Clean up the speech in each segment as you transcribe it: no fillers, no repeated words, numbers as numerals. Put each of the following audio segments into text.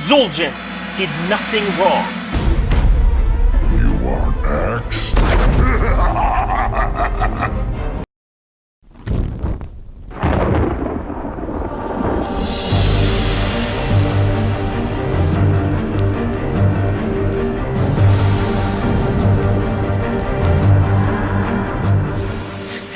Zul'Jin did nothing wrong. You are X?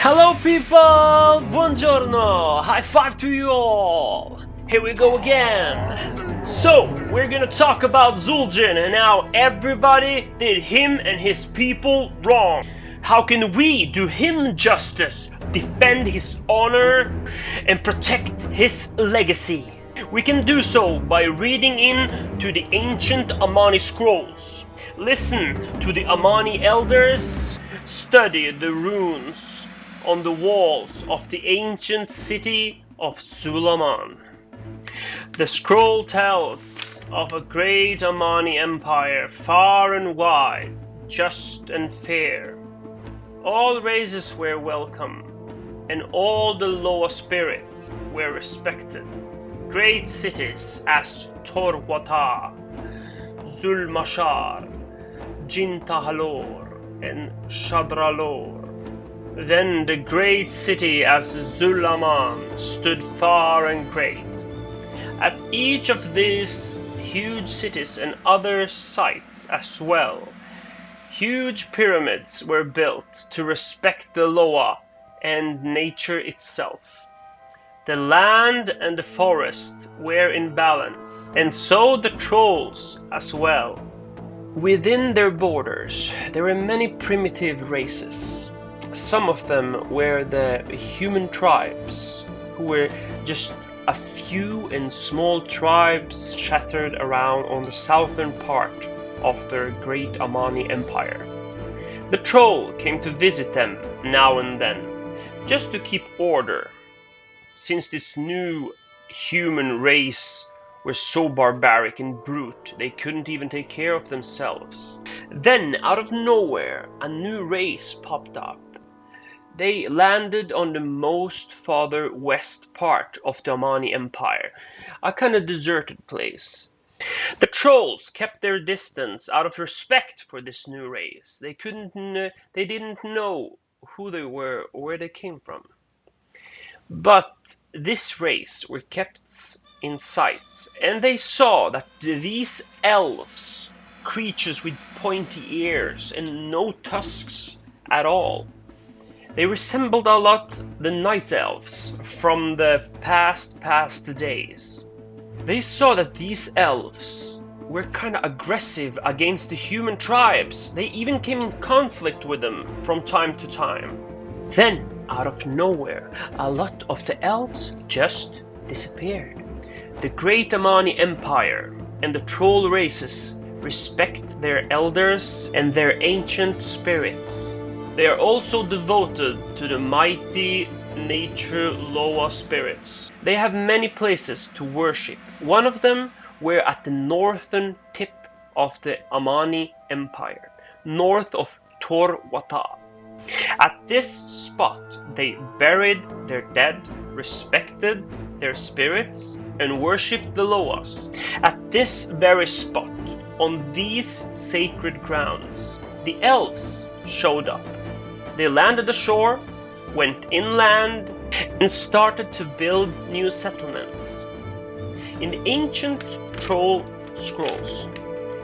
Hello people! Buongiorno! High five to you all! Here we go again! So, we're gonna talk about Zul'Jin and how everybody did him and his people wrong. How can we do him justice, defend his honor, and protect his legacy? We can do so by reading in to the ancient Amani scrolls, listen to the Amani elders, study the runes on the walls of the ancient city of Zul'Jin. The scroll tells of a great Amani empire, far and wide, just and fair. All races were welcome, and all the lower spirits were respected. Great cities as Torwata, Zul'Mashar, Jintahalor, and Shadralor. Then the great city as Zul'Jin stood far and great. At each of these huge cities and other sites as well, huge pyramids were built to respect the Loa and nature itself. The land and the forest were in balance, and so the trolls as well. Within their borders, there were many primitive races. Some of them were the human tribes, who were just a few and small tribes scattered around on the southern part of their great Amani empire. The troll came to visit them now and then, just to keep order, since this new human race were so barbaric and brute they couldn't even take care of themselves. Then, out of nowhere, a new race popped up. They landed on the most farther west part of the Amani Empire, a kind of deserted place. The trolls kept their distance out of respect for this new race. They didn't know who they were or where they came from. But this race were kept in sight, and they saw that these elves, creatures with pointy ears and no tusks at all, they resembled a lot the night elves from the past days. They saw that these elves were kind of aggressive against the human tribes. They even came in conflict with them from time to time. Then, out of nowhere, a lot of the elves just disappeared. The great Amani Empire and the troll races respect their elders and their ancient spirits. They are also devoted to the mighty nature Loa spirits. They have many places to worship. One of them were at the northern tip of the Amani Empire, north of Torwata. At this spot, they buried their dead, respected their spirits, and worshipped the Loas. At this very spot, on these sacred grounds, the elves showed up. They landed ashore, went inland, and started to build new settlements. In the ancient troll scrolls,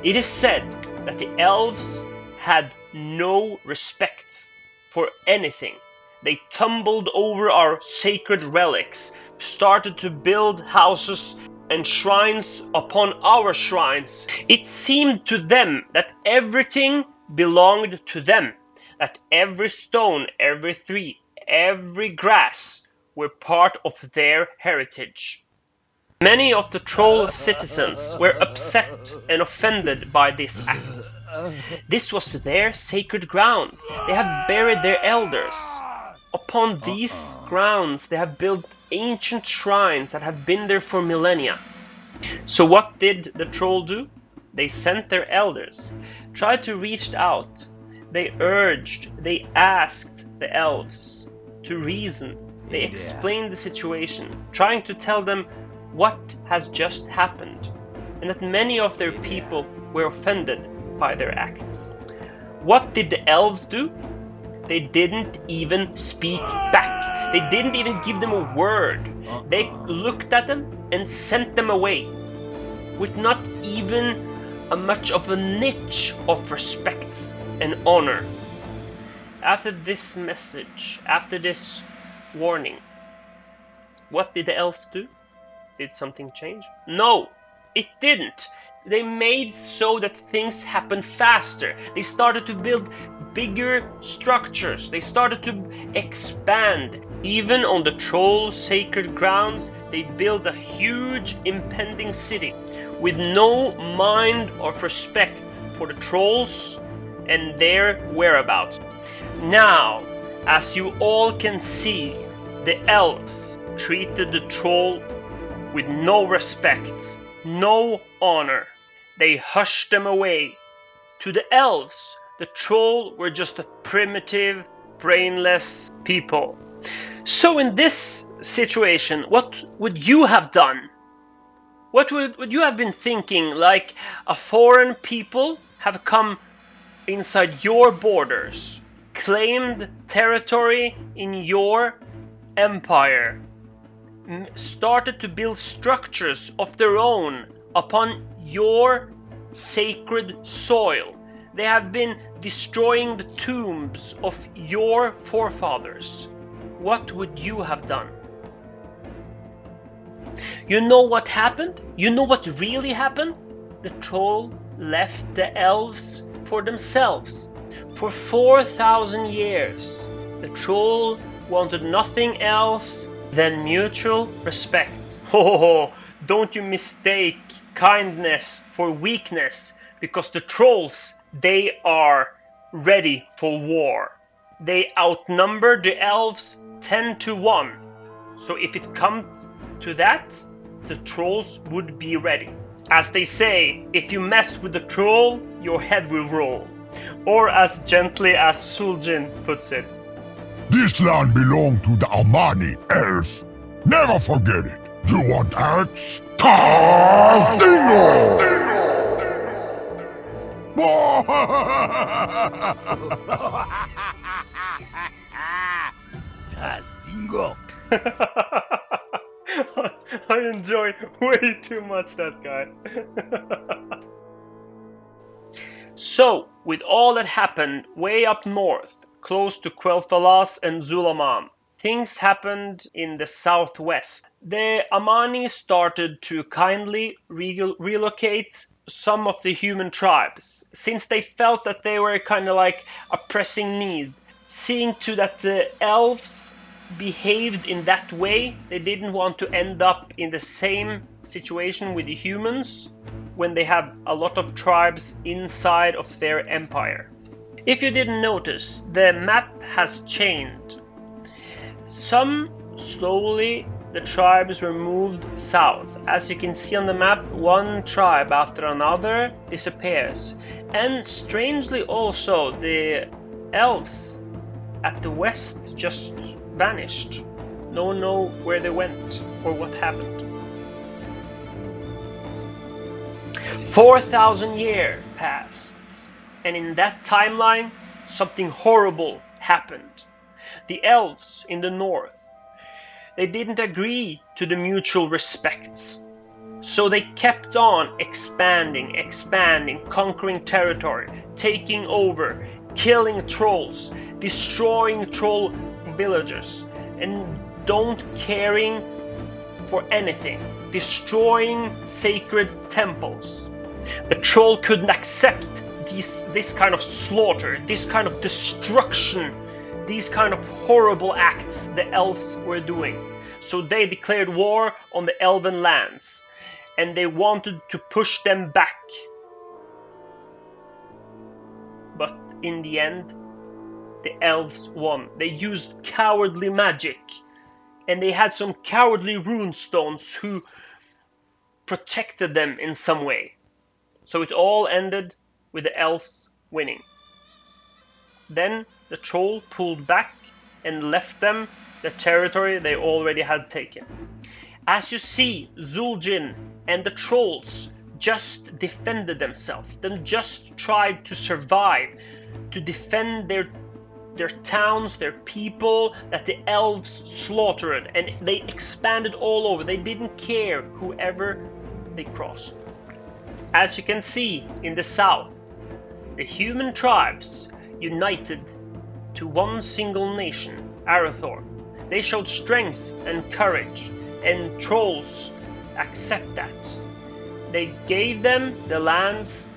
it is said that the elves had no respect for anything. They tumbled over our sacred relics, started to build houses and shrines upon our shrines. It seemed to them that everything belonged to them, that every stone, every tree, every grass were part of their heritage. Many of the troll citizens were upset and offended by this act. This was their sacred ground. They had buried their elders. Upon these grounds they have built ancient shrines that have been there for millennia. So what did the troll do? They sent their elders, tried to reach out. They urged, they asked the elves to reason. They explained the situation, trying to tell them what has just happened. and that many of their people were offended by their acts. What did the elves do? They didn't even speak back. They didn't even give them a word. They looked at them and sent them away with not even much of a niche of respect and honor. After this message, after this warning, what did the elf do? Did something change? No, it didn't. They made so that things happened faster. They started to build bigger structures. They started to expand. Even on the troll sacred grounds, they built a huge impending city with no mind of respect for the trolls and their whereabouts. Now, as you all can see, the elves treated the troll with no respect, no honor. They hushed them away. To the elves, the troll were just a primitive, brainless people. So in this situation, what would you have done? What would you have been thinking? Like, a foreign people have come inside your borders, claimed territory in your empire, started to build structures of their own upon your sacred soil. They have been destroying the tombs of your forefathers. What would you have done? You know what happened? You know what really happened? The troll left the elves for themselves. For 4,000 years, the troll wanted nothing else than mutual respect. Oh, don't you mistake kindness for weakness, because the trolls, they are ready for war. They outnumber the elves 10-1. So if it comes to that, the trolls would be ready. As they say, if you mess with the troll, your head will roll. Or as gently as Zul'Jin puts it, This land belonged to the Amani Elves. Never forget it. You want axe? Dingo! Dingo. I enjoy way too much that guy. So, with all that happened way up north, close to Quel'Thalas and Zul'Aman, things happened in the southwest. The Amani started to kindly relocate some of the human tribes, since they felt that they were kind of like a pressing need. Seeing to that the elves behaved in that way, they didn't want to end up in the same situation with the humans when they have a lot of tribes inside of their empire. If you didn't notice, the map has changed. Some slowly the tribes were moved south. As you can see on the map, one tribe after another disappears. And strangely also, the elves at the west just vanished. No one knows where they went or what happened. 4,000 years passed, and in that timeline, something horrible happened. The elves in the north, they didn't agree to the mutual respect. So they kept on expanding, conquering territory, taking over, killing trolls, destroying troll villagers, and don't caring for anything, destroying sacred temples. The troll couldn't accept this kind of slaughter, this kind of destruction, these kind of horrible acts the elves were doing. So they declared war on the elven lands, and they wanted to push them back. But in the end, the elves won. They used cowardly magic, and they had some cowardly runestones who protected them in some way. So it all ended with the elves winning. Then the troll pulled back and left them the territory they already had taken. As you see, Zul'Jin and the trolls just defended themselves. Them just tried to survive, to defend their towns, their people that the elves slaughtered, and they expanded all over. They didn't care whoever they crossed. As you can see in the south, the human tribes united to one single nation, Arathor. They showed strength and courage, and trolls accept that. They gave them the lands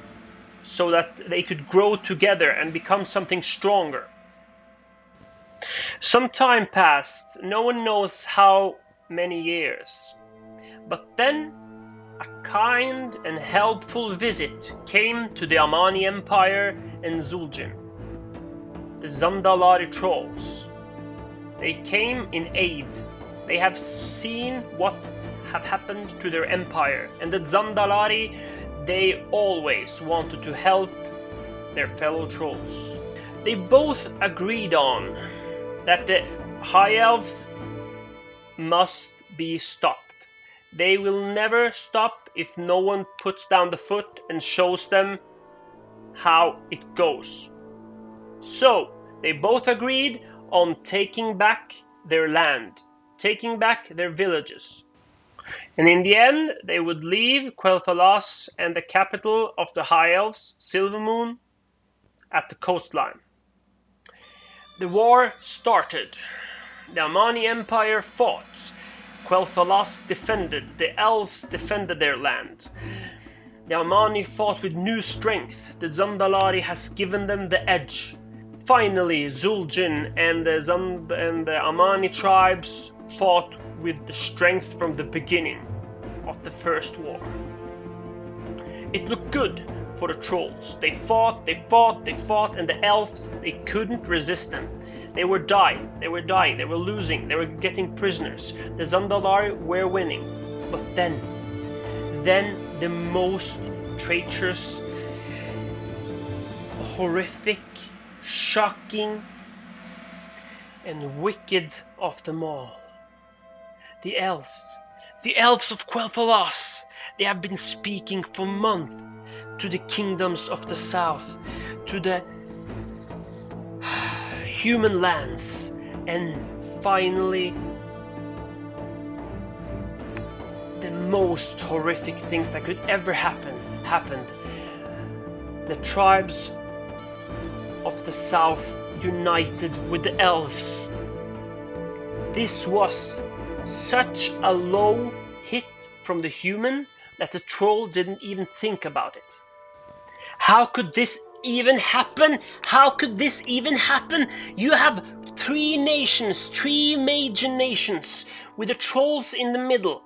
so that they could grow together and become something stronger. Some time passed, no one knows how many years. But then a kind and helpful visit came to the Amani Empire and Zul'Jin, the Zandalari trolls. They came in aid. They have seen what have happened to their empire, and the Zandalari, they always wanted to help their fellow trolls. They both agreed on that the High Elves must be stopped. They will never stop if no one puts down the foot and shows them how it goes. So they both agreed on taking back their land, taking back their villages. And in the end, they would leave Quel'Thalas and the capital of the High Elves, Silvermoon, at the coastline. The war started. The Amani Empire fought. Quel'Thalas defended. The Elves defended their land. The Amani fought with new strength. The Zandalari has given them the edge. Finally, Zul'Jin and the Amani tribes fought with the strength from the beginning of the first war. It looked good for the trolls. They fought, and the elves, they couldn't resist them. They were dying, they were losing, they were getting prisoners. The Zandalari were winning. But then the most treacherous, horrific, shocking, and wicked of them all. The elves of Quel'Thalas, they have been speaking for months to the kingdoms of the south, to the human lands, and finally the most horrific things that could ever happened. The tribes of the south united with the elves. This was such a low hit from the human that the troll didn't even think about it. How could this even happen? How could this even happen? You have three major nations, with the trolls in the middle.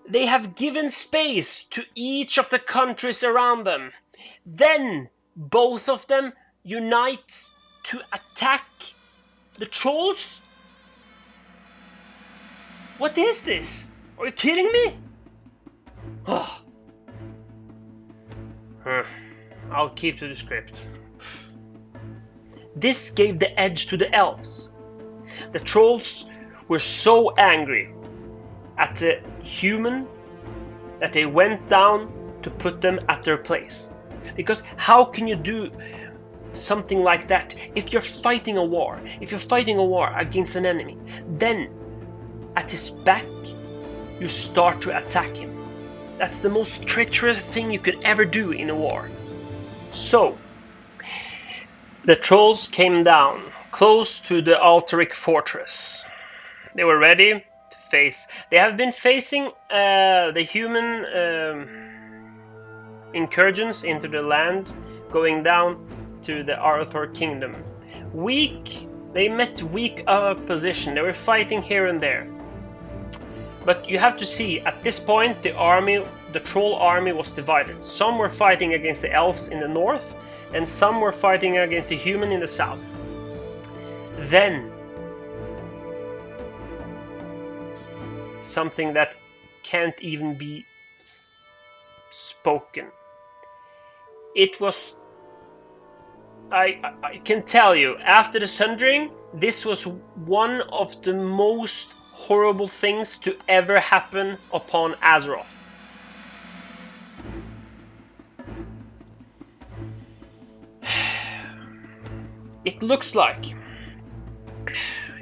They have given space to each of the countries around them. Then both of them unite to attack the trolls? What is this? Are you kidding me? Oh. I'll keep to the script. This gave the edge to the elves. The trolls were so angry at the human that they went down to put them at their place. Because how can you do something like that if you're fighting a war? If you're fighting a war against an enemy, then at his back you start to attack him. That's the most treacherous thing you could ever do in a war. So the trolls came down close to the Alterac fortress. They were ready to face. They have been facing the human incursions into the land, going down to the Arathor kingdom. They met weak opposition. They were fighting here and there. But you have to see, at this point, the troll army was divided. Some were fighting against the elves in the north, and some were fighting against the human in the south. Then, something that can't even be spoken. It was, I can tell you, after the Sundering, this was one of the most horrible things to ever happen upon Azeroth. it looks like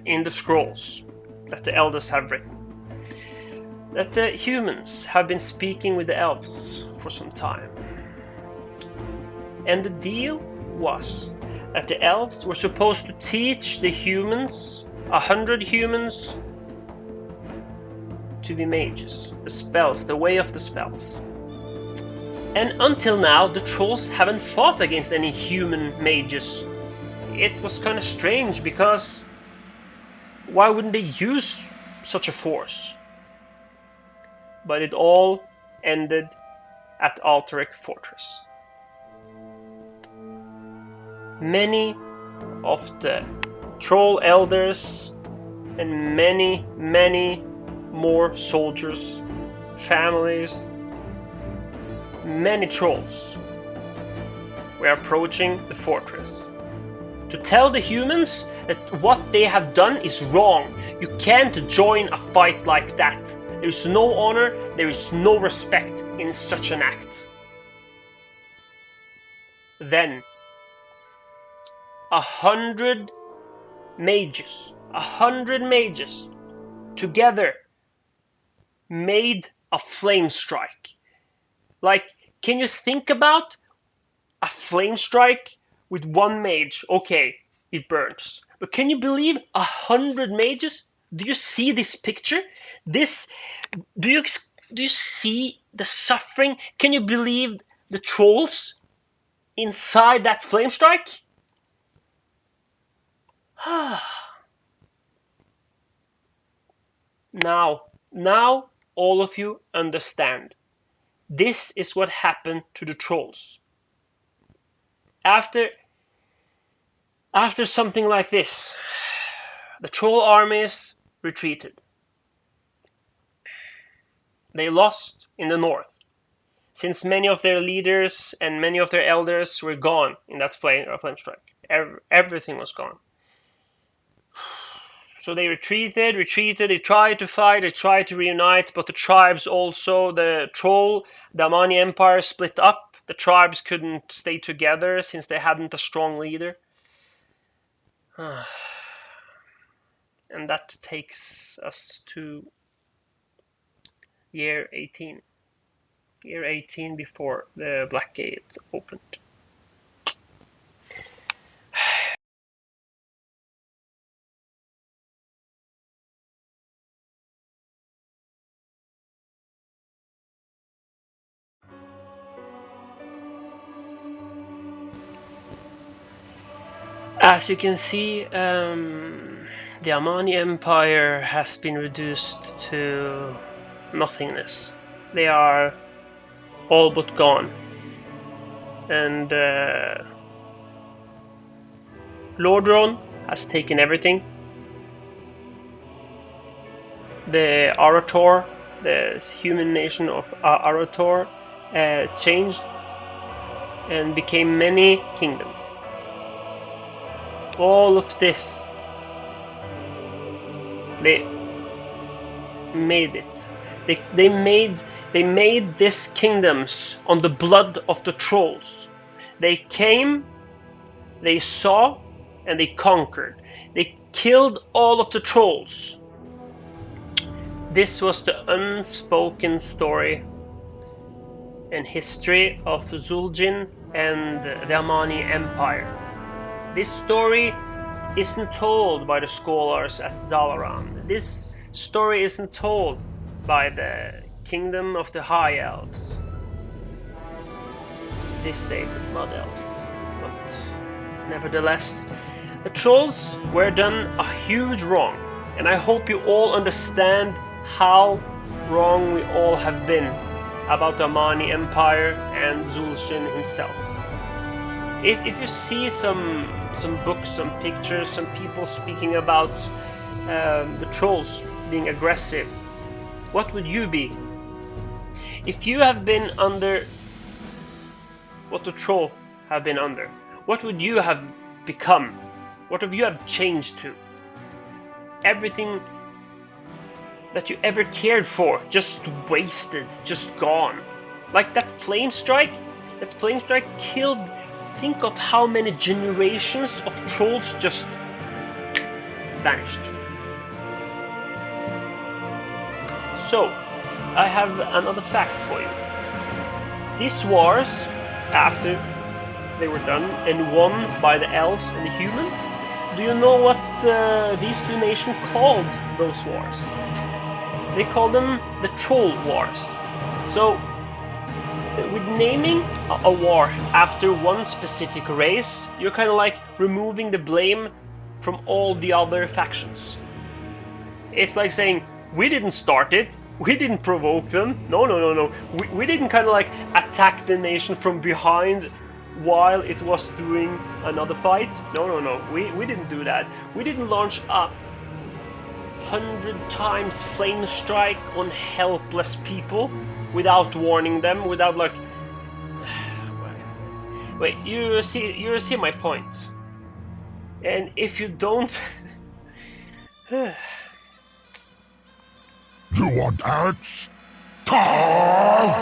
in the scrolls that the elders have written that the humans have been speaking with the elves for some time. And the deal was that the elves were supposed to teach the humans, 100 humans, to be mages, the spells, the way of the spells. And until now, the trolls haven't fought against any human mages. It was kind of strange, because why wouldn't they use such a force? But it all ended at Alterac Fortress. Many of the troll elders and many more soldiers, families, many trolls were approaching the fortress to tell the humans that what they have done is wrong. You can't join a fight like that. There is no honor, there is no respect in such an act. Then 100 mages together made a flame strike. Like, can you think about a flame strike with one mage? Okay, it burns. But can you believe 100 mages? Do you see this picture? Do you see the suffering? Can you believe the trolls inside that flame strike? Now all of you understand. This is what happened to the trolls. After something like this, the troll armies retreated. They lost in the north, since many of their leaders and many of their elders were gone in that flame strike. Everything was gone. So they retreated, they tried to fight, they tried to reunite, but the tribes also, the Amani Empire split up. The tribes couldn't stay together since they hadn't a strong leader. And that takes us to year 18. Year 18 before the Black Gate opened. As you can see, the Amani Empire has been reduced to nothingness. They are all but gone. And Lordron has taken everything. The Arator, the human nation of Arator, changed and became many kingdoms. All of this, they made it. They made these kingdoms on the blood of the trolls. They came, they saw, and they conquered. They killed all of the trolls. This was the unspoken story and history of Zul'Jin and the Amani Empire. This story isn't told by the scholars at Dalaran. This story isn't told by the kingdom of the High Elves. This day the Blood Elves. But nevertheless, the trolls were done a huge wrong, and I hope you all understand how wrong we all have been about the Amani Empire and Zul'Jin himself. If you see some books, some pictures, some people speaking about the trolls being aggressive, what would you be? If you have been under what the troll have been under, what would you have become? What would you have changed to? Everything that you ever cared for, just wasted, just gone. Like that flame strike killed think of how many generations of trolls just vanished. So, I have another fact for you. These wars, after they were done and won by the elves and the humans, do you know what these two nations called those wars? They called them the Troll Wars. So, with naming a war after one specific race, you're kind of like removing the blame from all the other factions. It's like saying, we didn't start it, we didn't provoke them, no. We didn't kind of like attack the nation from behind while it was doing another fight. No, we didn't do that. We didn't launch a 100 times flame strike on helpless people without warning them, without like... Wait, you see my point. And if you don't... You want axe?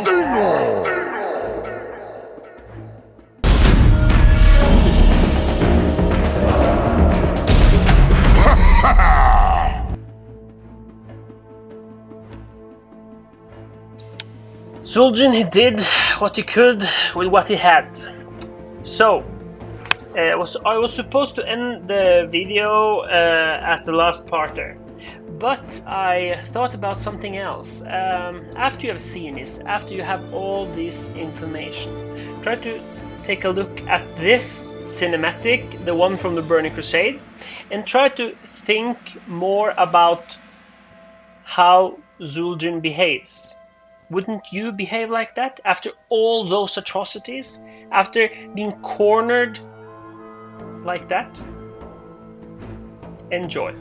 Dingo! Zul'Jin, he did what he could with what he had. So, I was supposed to end the video at the last part there, but I thought about something else. After you have seen this, after you have all this information, try to take a look at this cinematic, the one from the Burning Crusade, and try to think more about how Zul'Jin behaves. Wouldn't you behave like that after all those atrocities? After being cornered like that? Enjoy.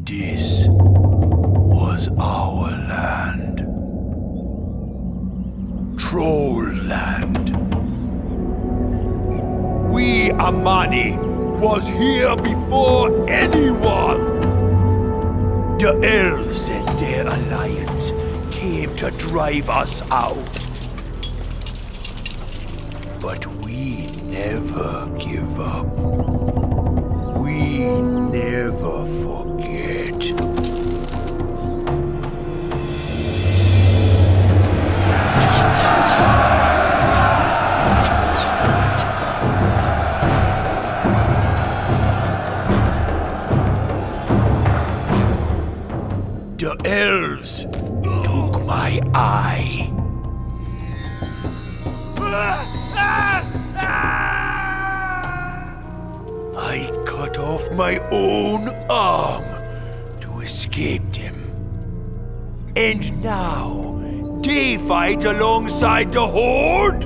This was our land. Troll land. We, Amani, was here before anyone. The Elves and their alliance came to drive us out. But we never give up. We never forget. The Elves took my eye. I cut off my own arm to escape them. And now they fight alongside the Horde?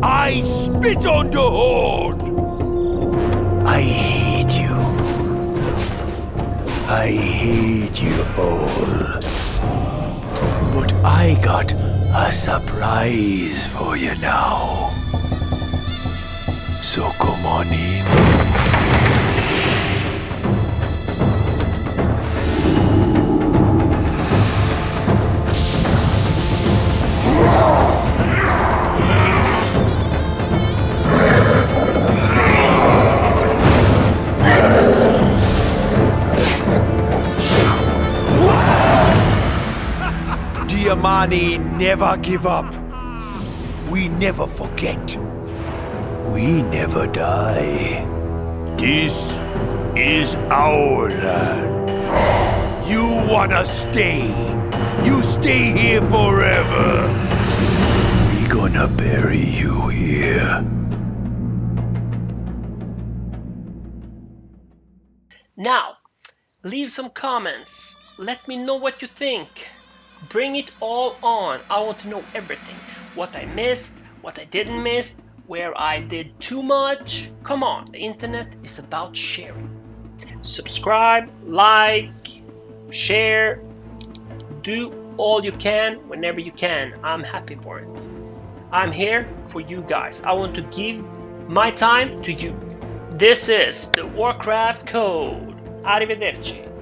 I spit on the Horde! I hate you. I hate you all. But I got a surprise for you now. So come on in. The Amani never give up. We never forget. We never die. This is our land. You wanna stay? You stay here forever. We gonna bury you here. Now, leave some comments. Let me know what you think. Bring it all on. I want to know everything. What I missed, what I didn't miss, where I did too much. Come on, the internet is about sharing. Subscribe, like, share. Do all you can whenever you can. I'm happy for it. I'm here for you guys. I want to give my time to you. This is the Warcraft Code. Arrivederci.